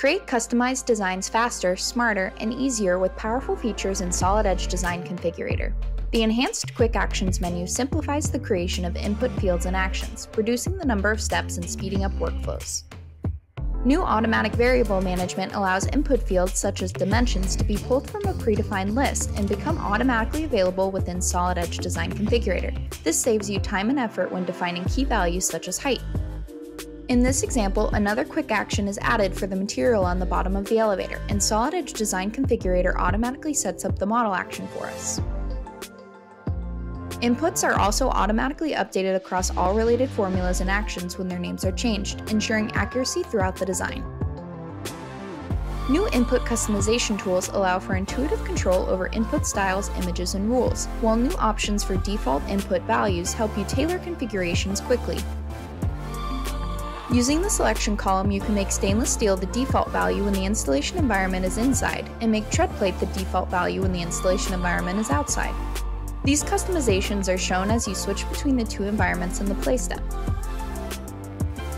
Create customized designs faster, smarter, and easier with powerful features in Solid Edge Design Configurator. The Enhanced Quick Actions menu simplifies the creation of input fields and actions, reducing the number of steps and speeding up workflows. New Automatic Variable Management allows input fields such as dimensions to be pulled from a predefined list and become automatically available within Solid Edge Design Configurator. This saves you time and effort when defining key values such as height. In this example, another quick action is added for the material on the bottom of the elevator, and Solid Edge Design Configurator automatically sets up the model action for us. Inputs are also automatically updated across all related formulas and actions when their names are changed, ensuring accuracy throughout the design. New input customization tools allow for intuitive control over input styles, images, and rules, while new options for default input values help you tailor configurations quickly. Using the selection column, you can make stainless steel the default value when the installation environment is inside, and make tread plate the default value when the installation environment is outside. These customizations are shown as you switch between the two environments in the play step.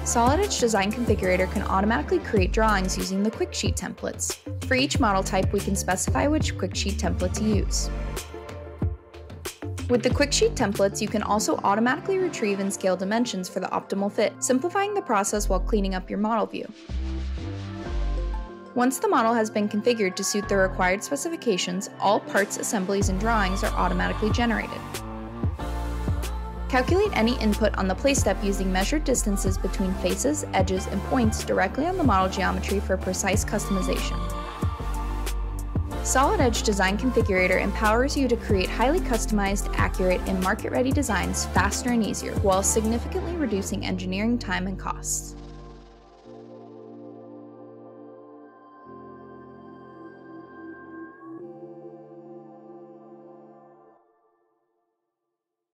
Solid Edge Design Configurator can automatically create drawings using the QuickSheet templates. For each model type, we can specify which QuickSheet template to use. With the QuickSheet templates, you can also automatically retrieve and scale dimensions for the optimal fit, simplifying the process while cleaning up your model view. Once the model has been configured to suit the required specifications, all parts, assemblies, and drawings are automatically generated. Calculate any input on the play step using measured distances between faces, edges, and points directly on the model geometry for precise customization. Solid Edge Design Configurator empowers you to create highly customized, accurate, and market-ready designs faster and easier, while significantly reducing engineering time and costs.